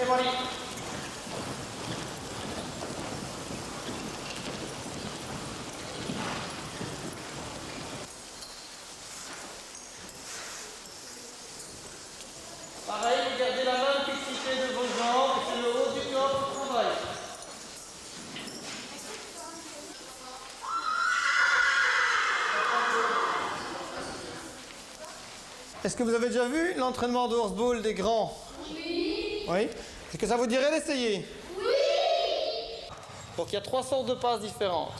C'est parti. Pareil, vous gardez la même fixité de vos jambes et c'est le haut du corps qui travaille. Est-ce que vous avez déjà vu l'entraînement de horseball des grands? Oui. Oui. Est-ce que ça vous dirait d'essayer? Oui. Donc il y a 3 sortes de passes différentes.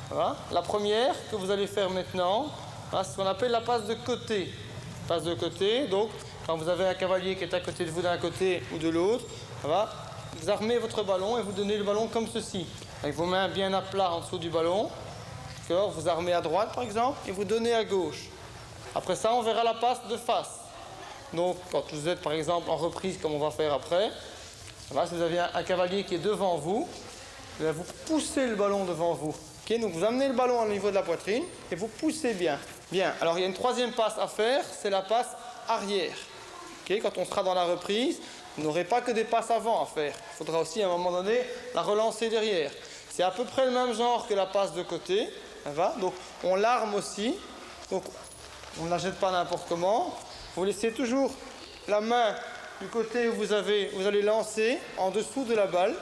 Voilà. La première que vous allez faire maintenant, c'est ce qu'on appelle la passe de côté. Passe de côté, donc quand vous avez un cavalier qui est à côté de vous d'un côté ou de l'autre, vous armez votre ballon et vous donnez le ballon comme ceci. Avec vos mains bien à plat en dessous du ballon. Vous armez à droite par exemple et vous donnez à gauche. Après ça, on verra la passe de face. Donc, quand vous êtes par exemple en reprise, comme on va faire après, si vous avez un cavalier qui est devant vous, vous poussez le ballon devant vous. Okay, donc, vous amenez le ballon au niveau de la poitrine et vous poussez bien. Bien. Alors, il y a une troisième passe à faire, c'est la passe arrière. Okay, quand on sera dans la reprise, vous n'aurez pas que des passes avant à faire. Il faudra aussi, à un moment donné, la relancer derrière. C'est à peu près le même genre que la passe de côté. Donc, on l'arme aussi. Donc, on ne la jette pas n'importe comment. Vous laissez toujours la main du côté où vous allez lancer en dessous de la balle.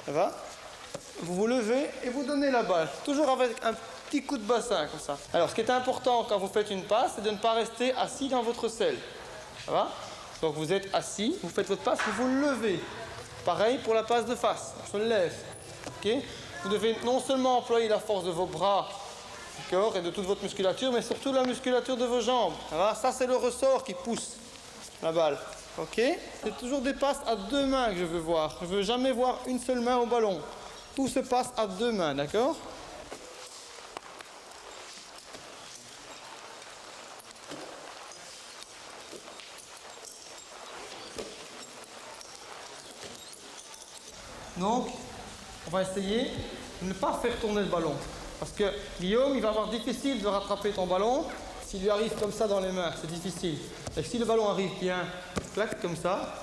Vous vous levez et vous donnez la balle. Toujours avec un petit coup de bassin comme ça. Alors ce qui est important quand vous faites une passe, c'est de ne pas rester assis dans votre selle. Donc vous êtes assis, vous faites votre passe, vous vous levez. Pareil pour la passe de face, on se lève. Okay, vous devez non seulement employer la force de vos bras, et de toute votre musculature, mais surtout la musculature de vos jambes. Ça, c'est le ressort qui pousse la balle. Okay, c'est toujours des passes à 2 mains que je veux voir. Je ne veux jamais voir une seule main au ballon. Tout se passe à 2 mains, d'accord? Donc, on va essayer de ne pas faire tourner le ballon. Parce que Guillaume, il va avoir difficile de rattraper ton ballon s'il lui arrive comme ça dans les mains, c'est difficile. Et si le ballon arrive bien, clac, comme ça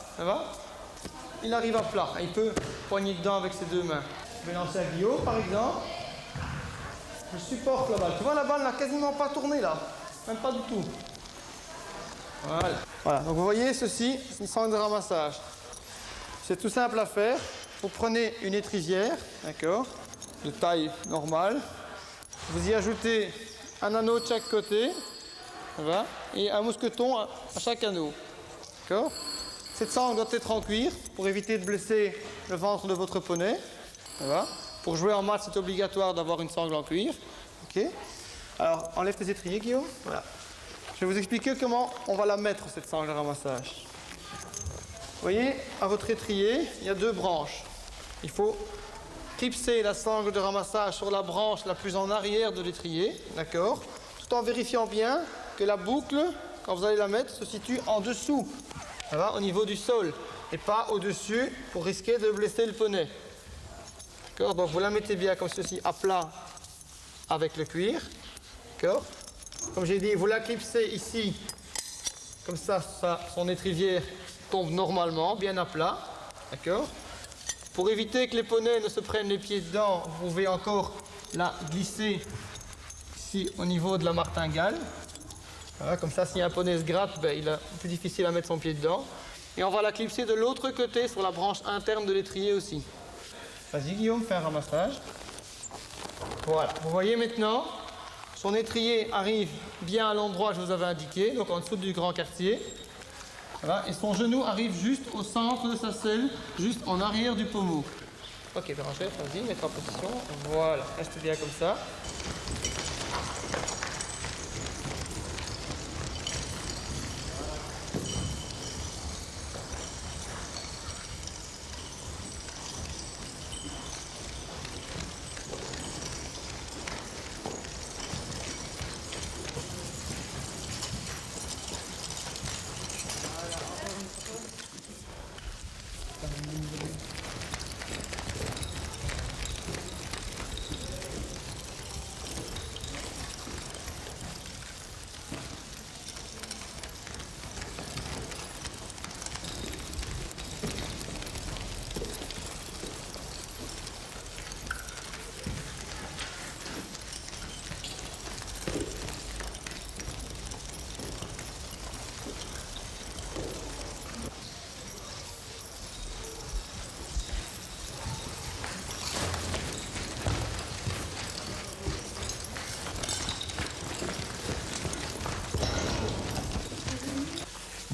il arrive à plat. Il peut poigner dedans avec ses 2 mains. Je vais lancer à Guillaume, par exemple. Je supporte la balle. Tu vois, la balle n'a quasiment pas tourné là. Même pas du tout. Voilà. Donc vous voyez, ceci, c'est une sangle de ramassage. C'est tout simple à faire. Vous prenez une étrivière, d'accord, de taille normale. Vous y ajoutez un anneau de chaque côté, et un mousqueton à chaque anneau. D'accord ? Cette sangle doit être en cuir pour éviter de blesser le ventre de votre poney. Pour jouer en match, c'est obligatoire d'avoir une sangle en cuir. Okay. Alors, enlève tes étriers, Guillaume. Voilà. Je vais vous expliquer comment on va la mettre, cette sangle de ramassage. Vous voyez, à votre étrier, il y a 2 branches. Il faut clipser la sangle de ramassage sur la branche la plus en arrière de l'étrier, d'accord, tout en vérifiant bien que la boucle, quand vous allez la mettre, se situe en dessous, au niveau du sol, et pas au-dessus pour risquer de blesser le poney. D'accord, donc vous la mettez bien comme ceci, à plat avec le cuir, d'accord. Comme j'ai dit, vous la clipsez ici, comme ça, son étrivière tombe normalement, bien à plat, d'accord. Pour éviter que les poneys ne se prennent les pieds dedans, vous pouvez encore la glisser ici au niveau de la martingale. Comme ça, si un poney se gratte, il est plus difficile à mettre son pied dedans. Et on va la clipser de l'autre côté sur la branche interne de l'étrier aussi. Vas-y Guillaume, fais un ramassage. Voilà, vous voyez maintenant, son étrier arrive bien à l'endroit que je vous avais indiqué, donc en dessous du grand quartier. Et son genou arrive juste au centre de sa selle, juste en arrière du pommeau. Ok, Bérangère, vas-y, mettre en position. Voilà, reste bien comme ça.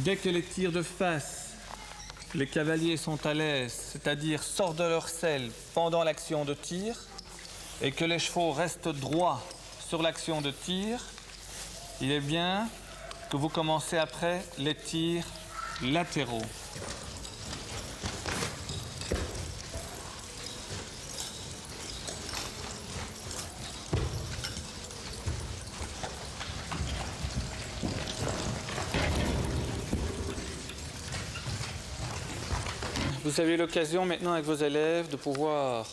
Dès que les tirs de face, les cavaliers sont à l'aise, c'est-à-dire sortent de leur selle pendant l'action de tir, et que les chevaux restent droits sur l'action de tir, il est bien que vous commencez après les tirs latéraux. Vous avez l'occasion maintenant avec vos élèves de pouvoir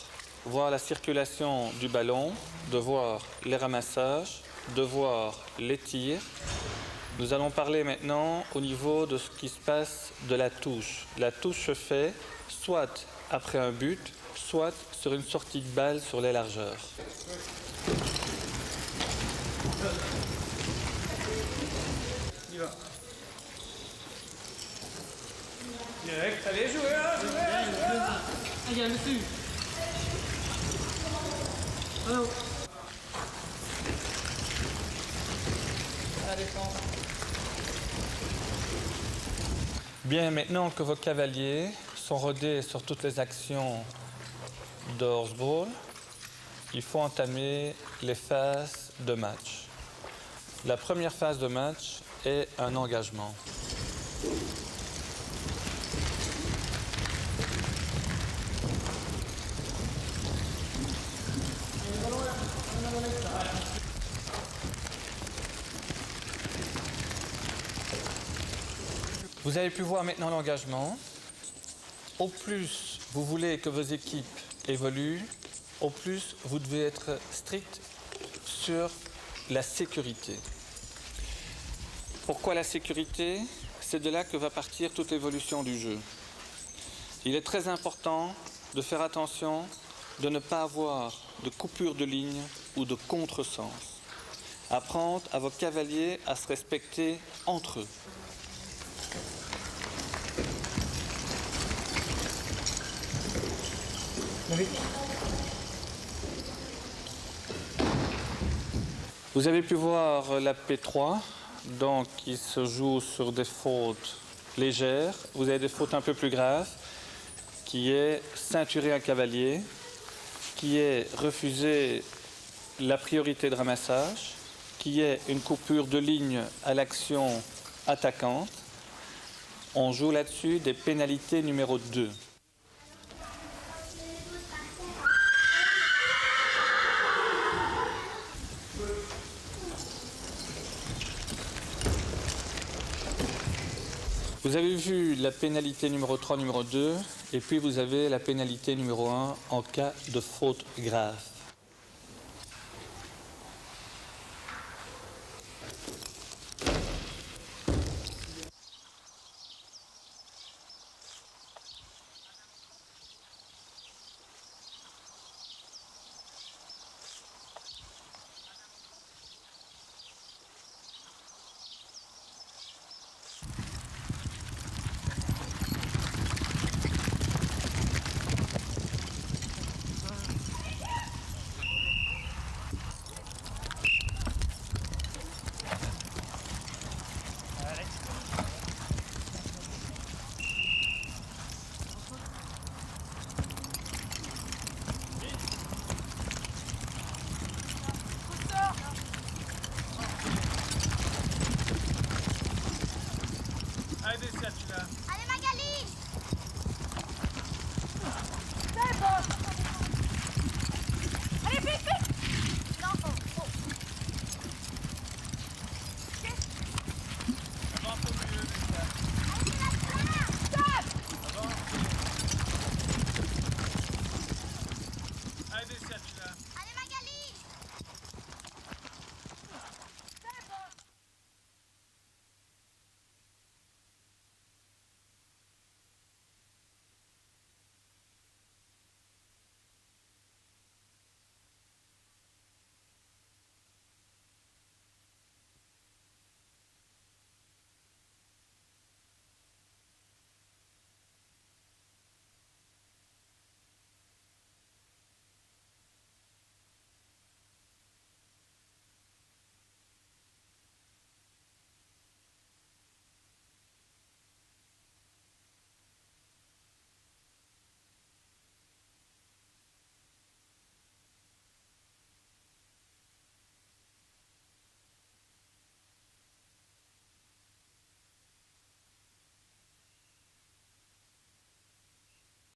voir la circulation du ballon, de voir les ramassages, de voir les tirs. Nous allons parler maintenant au niveau de ce qui se passe de la touche. La touche se fait soit après un but, soit sur une sortie de balle sur les largeurs. Il va. Direct, allez, jouez là, jouez là. Il y a le dessus. Oh. La défense. Bien, maintenant que vos cavaliers sont rodés sur toutes les actions de horseball, il faut entamer les phases de match. La première phase de match est un engagement. Vous avez pu voir maintenant l'engagement. Au plus vous voulez que vos équipes évoluent, au plus vous devez être strict sur la sécurité. Pourquoi la sécurité? C'est de là que va partir toute l'évolution du jeu. Il est très important de faire attention de ne pas avoir de coupure de ligne ou de contresens. Apprendre à vos cavaliers à se respecter entre eux. Vous avez pu voir la P3, donc qui se joue sur des fautes légères. Vous avez des fautes un peu plus graves, qui est ceinturer un cavalier, qui est refuser la priorité de ramassage, qui est une coupure de ligne à l'action attaquante. On joue là-dessus des pénalités numéro 2. Vous avez vu la pénalité numéro 3, numéro 2, et puis vous avez la pénalité numéro 1 en cas de faute grave.